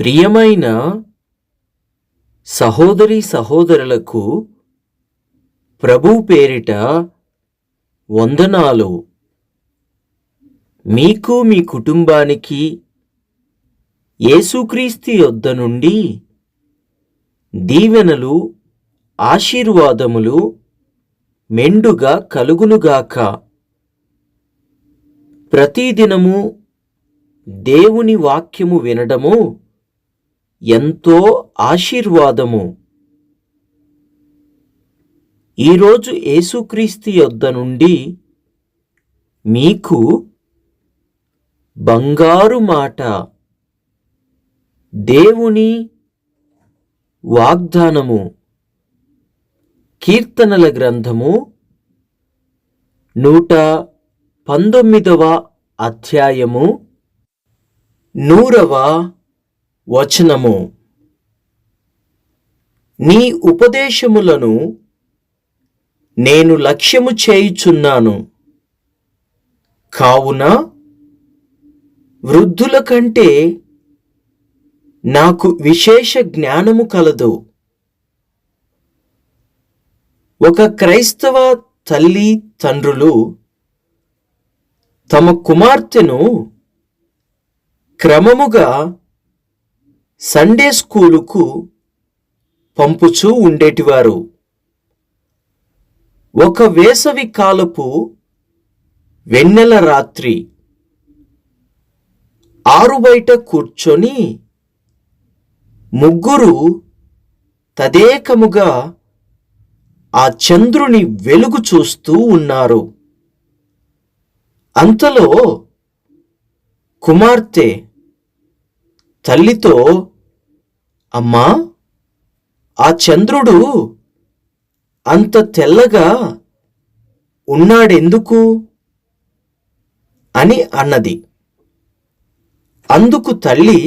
ప్రియమైన సహోదరీ సహోదరులకు ప్రభువు పేరిట వందనాలు. మీకు మీ కుటుంబానికి యేసుక్రీస్తు యొద్ద నుండి దీవెనలు ఆశీర్వాదములు మెండుగా కలుగునుగాక. ప్రతిదినము దేవుని వాక్యము వినడము ఎంతో ఆశీర్వాదము. ఈరోజు యేసుక్రీస్తు యొద్ద నుండి మీకు బంగారు మాట, దేవుని వాగ్దానము, కీర్తనల గ్రంథము 119వ అధ్యాయము 100వ వచనము. నీ ఉపదేశములను నేను లక్ష్యము చేయుచున్నాను, కావున వృద్ధుల కంటే నాకు విశేష జ్ఞానము కలదు. ఒక క్రైస్తవ తల్లి తండ్రులు తమ కుమార్తెను క్రమముగా సండే స్కూలుకు పంపుచూ ఉండేటివారు. ఒక వేసవి కాలపు వెన్నెల రాత్రి ఆరుబయట కూర్చొని ముగ్గురు తదేకముగా ఆ చంద్రుని వెలుగు చూస్తూ ఉన్నారు. అంతలో కుమార్తె తల్లితో, అమ్మా, ఆ చంద్రుడు అంత తెల్లగా ఉన్నాడెందుకు అని అన్నది. అందుకు తల్లి,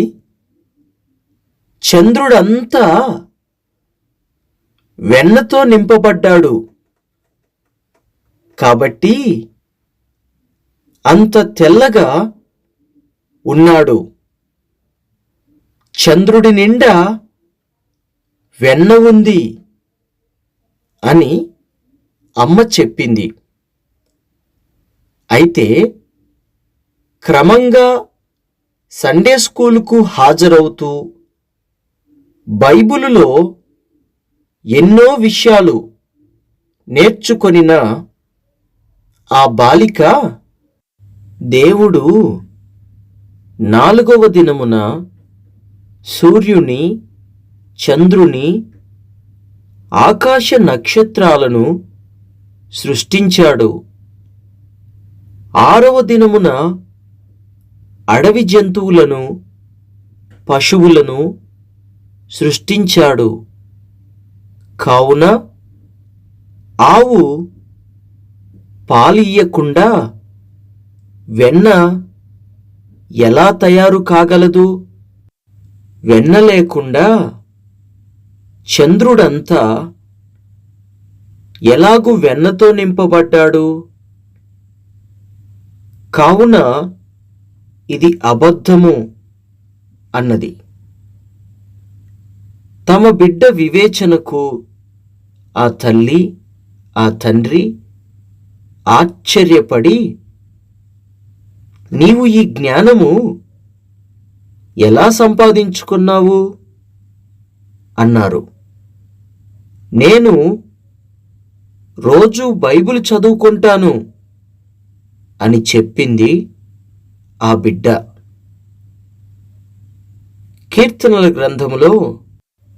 చంద్రుడంతా వెన్నతో నింపబడ్డాడు కాబట్టి అంత తెల్లగా ఉన్నాడు. చంద్రుడి నిండా వెన్న ఉంది అని అమ్మ చెప్పింది. అయితే క్రమంగా సండే స్కూలుకు హాజరవుతూ బైబిలులో ఎన్నో విషయాలు నేర్చుకొనిన ఆ బాలిక, దేవుడు 4వ దినమున సూర్యుని, చంద్రుని, ఆకాశ నక్షత్రాలను సృష్టించాడు. 6వ దినమున అడవి జంతువులను, పశువులను సృష్టించాడు. కావున ఆవు పాలియ్యకుండా వెన్న ఎలా తయారు కాగలదు? వెన్న లేకుండా చంద్రుడంతా ఎలాగు వెన్నతో నింపబడ్డాడు? కావున ఇది అబద్ధము అన్నది. తమ బిడ్డ వివేచనకు ఆ తల్లి, ఆ తండ్రి ఆశ్చర్యపడి, నీవు ఈ జ్ఞానము ఎలా సంపాదించుకున్నావు అన్నారు. నేను రోజు బైబిల్ చదువుకుంటాను అని చెప్పింది ఆ బిడ్డ. కీర్తనల గ్రంథములో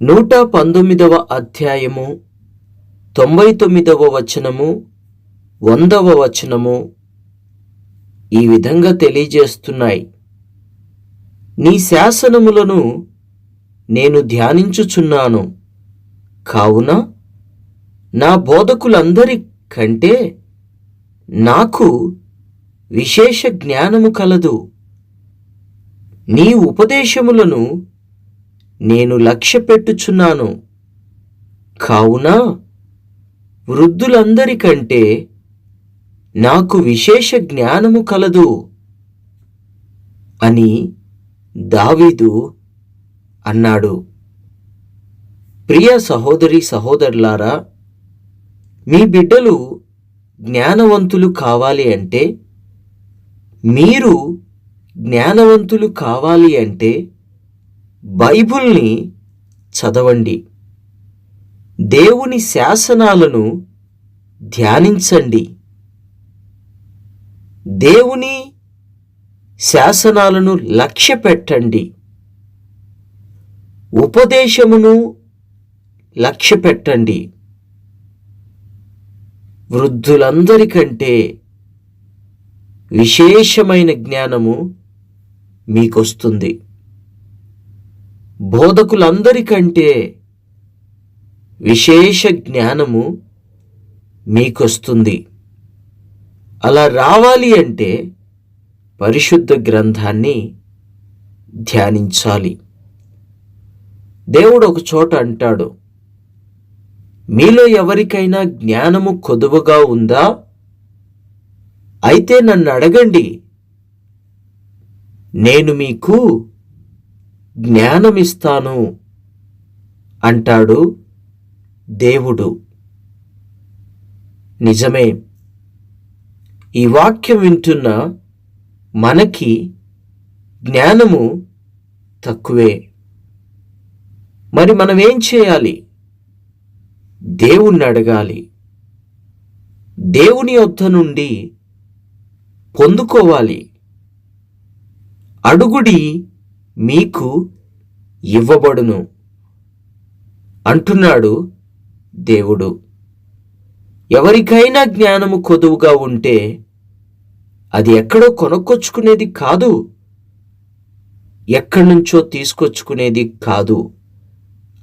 119వ అధ్యాయము 99వ వచనము 100వ వచనము ఈ విధంగా తెలియజేస్తున్నాయి. నీ శాసనములను నేను ధ్యానించుచున్నాను, కావున నా బోధకులందరి కంటే నాకు విశేష జ్ఞానము కలదు. నీ ఉపదేశములను నేను లక్ష్యపెట్టుచున్నాను, కావున వృద్ధులందరికంటే నాకు విశేష జ్ఞానము కలదు అని దావీదు అన్నాడు. ప్రియ సహోదరి సహోదరులారా, మీ బిడ్డలు జ్ఞానవంతులు కావాలి అంటే, మీరు జ్ఞానవంతులు కావాలి అంటే బైబిల్ని చదవండి, దేవుని శాసనాలను ధ్యానించండి. దేవుని శాసనాలను లక్ష్య పెట్టండి, ఉపదేశమును లక్ష్య పెట్టండి. వృద్ధులందరికంటే విశేషమైన జ్ఞానము మీకొస్తుంది. బోధకులందరికంటే విశేష జ్ఞానము మీకొస్తుంది. అలా రావాలి అంటే పరిశుద్ధ గ్రంథాన్ని ధ్యానించాలి. దేవుడు ఒక చోట అంటాడు, మీలో ఎవరికైనా జ్ఞానము కొదువగా ఉందా? అయితే నన్ను అడగండి, నేను మీకు జ్ఞానమిస్తాను అంటాడు దేవుడు. నిజమే, ఈ వాక్యం వింటున్న మనకి జ్ఞానము తక్కువే. మరి మనం ఏం చేయాలి? దేవుణ్ణి అడగాలి, దేవుని యొద్ద నుండి పొందుకోవాలి. అడుగుడి మీకు ఇవ్వబడును అంటున్నాడు దేవుడు. ఎవరికైనా జ్ఞానము కొదువుగా ఉంటే అది ఎక్కడో కొనుక్కొచ్చుకునేది కాదు, ఎక్కడి నుంచో తీసుకొచ్చుకునేది కాదు.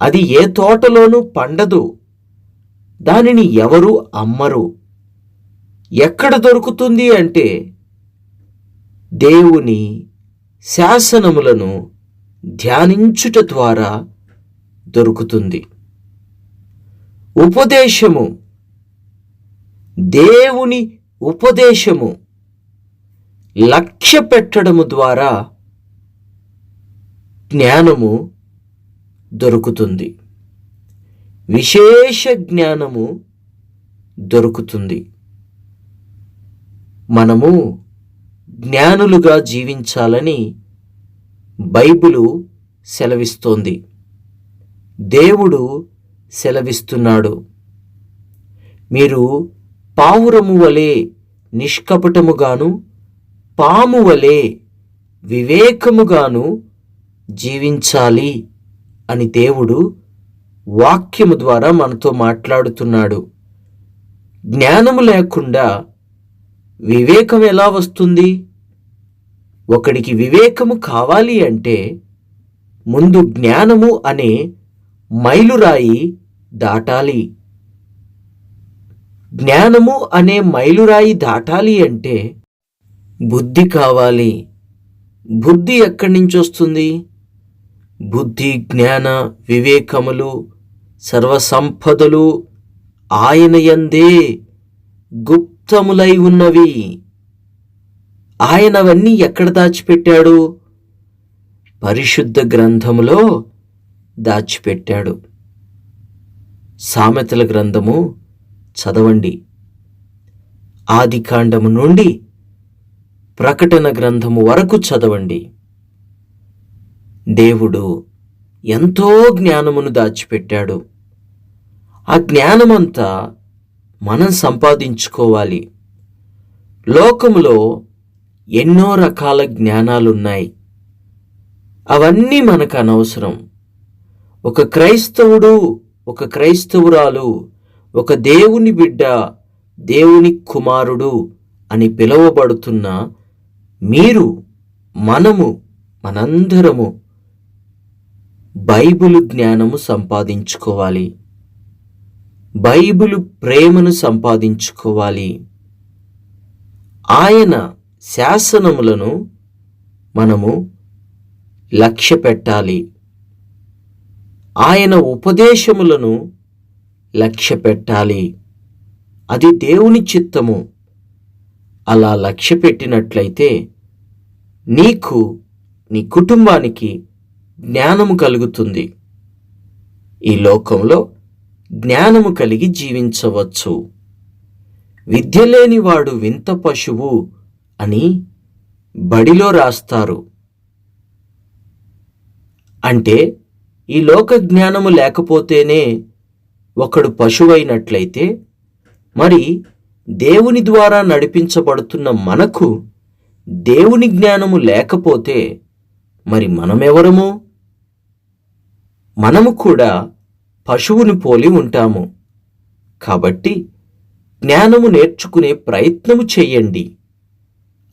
అది ఏ తోటలోనూ పండదు, దానిని ఎవరు అమ్మరు. ఎక్కడ దొరుకుతుంది అంటే దేవుని శాసనములను ధ్యానించుట ద్వారా దొరుకుతుంది. ఉపదేశము, దేవుని ఉపదేశము లక్ష్య పెట్టడము ద్వారా జ్ఞానము దొరుకుతుంది, విశేష జ్ఞానము దొరుకుతుంది. మనము జ్ఞానులుగా జీవించాలని బైబిలు సెలవిస్తోంది, దేవుడు సెలవిస్తున్నాడు. మీరు పావురము వలె నిష్కపటముగాను, పాము వలె వివేకముగాను జీవించాలి అని దేవుడు వాక్యము ద్వారా మనతో మాట్లాడుతున్నాడు. జ్ఞానము లేకుండా వివేకం ఎలా వస్తుంది? ఒకడికి వివేకము కావాలి అంటే ముందు జ్ఞానము అనే మైలురాయి దాటాలి. జ్ఞానము అనే మైలురాయి దాటాలి అంటే బుద్ధి కావాలి. బుద్ధి ఎక్కడి నుంచి వస్తుంది? బుద్ధి, జ్ఞాన, వివేకములు, సర్వసంపదలు ఆయన యందే గుప్తములై ఉన్నవి. ఆయన అవన్నీ ఎక్కడ దాచిపెట్టాడు? పరిశుద్ధ గ్రంథములో దాచిపెట్టాడు. సామెతల గ్రంథము చదవండి, ఆదికాండము నుండి ప్రకటన గ్రంథము వరకు చదవండి. దేవుడు ఎంతో జ్ఞానమును దాచిపెట్టాడు. ఆ జ్ఞానమంతా మనం సంపాదించుకోవాలి. లోకములో ఎన్నో రకాల జ్ఞానాలున్నాయి, అవన్నీ మనకు అనవసరం. ఒక క్రైస్తవుడు, ఒక క్రైస్తవురాలు, ఒక దేవుని బిడ్డ, దేవుని కుమారుడు అని పిలువబడుతున్న మీరు, మనందరము బైబిలు జ్ఞానము సంపాదించుకోవాలి, బైబిలు ప్రేమను సంపాదించుకోవాలి. ఆయన శాసనములను మనము లక్ష్య పెట్టాలి, ఆయన ఉపదేశములను లక్ష్య పెట్టాలి. అది దేవుని చిత్తము. అలా లక్ష్య పెట్టినట్లయితే నీకు, నీ కుటుంబానికి జ్ఞానము కలుగుతుంది. ఈ లోకంలో జ్ఞానము కలిగి జీవించవచ్చు. విద్య లేనివాడు వింత పశువు అని బడిలో రాస్తారు. అంటే ఈ లోక జ్ఞానము లేకపోతేనే ఒకడు పశువైనట్లయితే, మరి దేవుని ద్వారా నడిపించబడుతున్న మనకు దేవుని జ్ఞానము లేకపోతే మరి మనమెవరము? మనము కూడా పశువుని పోలి ఉంటాము. కాబట్టి జ్ఞానము నేర్చుకునే ప్రయత్నము చెయ్యండి.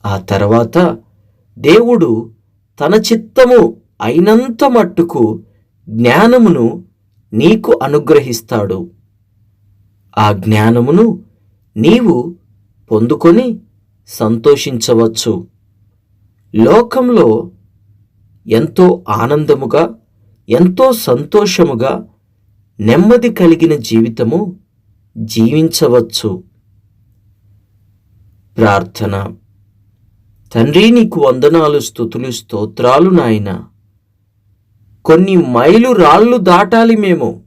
ఆ తర్వాత దేవుడు తన చిత్తము అయినంత మట్టుకు జ్ఞానమును నీకు అనుగ్రహిస్తాడు. ఆ జ్ఞానమును నీవు పొందుకొని సంతోషించవచ్చు. లోకంలో ఎంతో ఆనందముగా, ఎంతో సంతోషముగా, నెమ్మది కలిగిన జీవితము జీవించవచ్చు. ప్రార్థన. తండ్రి, నీకు వందనాలు, స్తుతులు, స్తోత్రాలు నాయనా. కొన్ని మైలు రాళ్ళు దాటాలి మేము.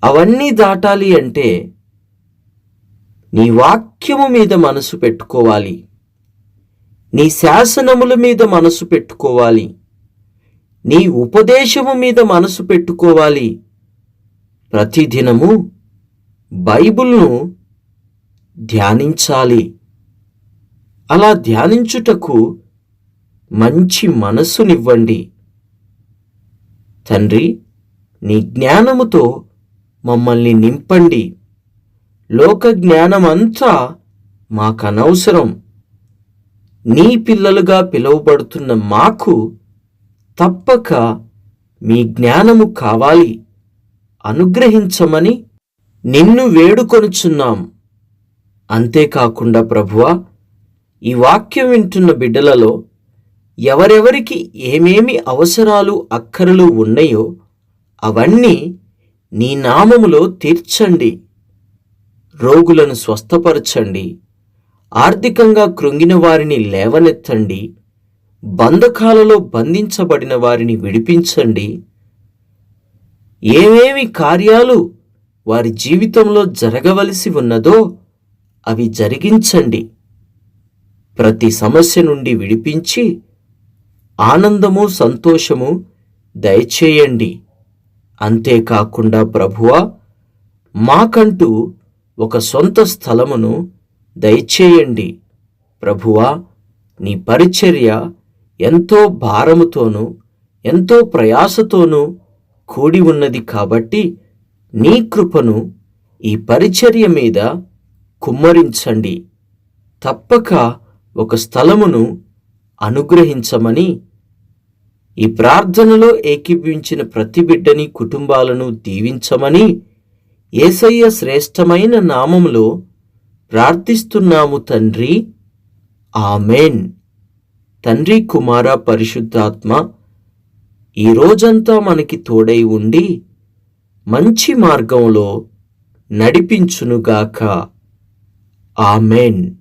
అవన్నీ దాటాలి అంటే నీ వాక్యము మీద మనసు పెట్టుకోవాలి. నీ శాసనముల మీద మనసు పెట్టుకోవాలి. నీ ఉపదేశము మీద మనసు పెట్టుకోవాలి. ప్రతిదినము బైబిల్ను ధ్యానించాలి. అలా ధ్యానించుటకు మంచి మనస్సునివ్వండి. తండ్రి, నీ జ్ఞానముతో మమ్మల్ని నింపండి. లోక జ్ఞానమంతా మాకనవసరం. నీ పిల్లలుగా పిలువబడుతున్న మాకు తప్పక మీ జ్ఞానము కావాలి. అనుగ్రహించమని నిన్ను వేడుకొనుచున్నాం. అంతేకాకుండా ప్రభువా, ఈ వాక్యం వింటున్న బిడ్డలలో ఎవరెవరికి ఏమేమి అవసరాలు, అక్కరలు ఉన్నాయో అవన్నీ నీ నామములో తీర్చండి. రోగులను స్వస్థపరచండి. ఆర్థికంగా కృంగిన వారిని లేవనెత్తండి. బంధకాలలో బంధించబడిన వారిని విడిపించండి. ఏమేమి కార్యాలు వారి జీవితంలో జరగవలసి ఉన్నదో అవి జరిగించండి. ప్రతి సమస్య నుండి విడిపించి ఆనందము, సంతోషము దయచేయండి. అంతేకాకుండా ప్రభువా, మాకంటూ ఒక సొంత స్థలమును దయచేయండి. ప్రభువా, నీ పరిచర్య ఎంతో భారముతోనూ ఎంతో ప్రయాసతోనూ కూడి ఉన్నది కాబట్టి నీ కృపను ఈ పరిచర్య మీద కుమ్మరించండి. తప్పక ఒక స్థలమును అనుగ్రహించమని ఈ ప్రార్థనలో ఏకీభవించిన ప్రతి బిడ్డని, కుటుంబాలను దీవించమని యేసయ్య శ్రేష్టమైన నామములో ప్రార్థిస్తున్నాము తండ్రి. ఆమెన్. తండ్రి, కుమార, పరిశుద్ధాత్మ ఈ రోజంతా మనకి తోడై ఉండి మంచి మార్గంలో నడిపించునుగాక. ఆమెన్.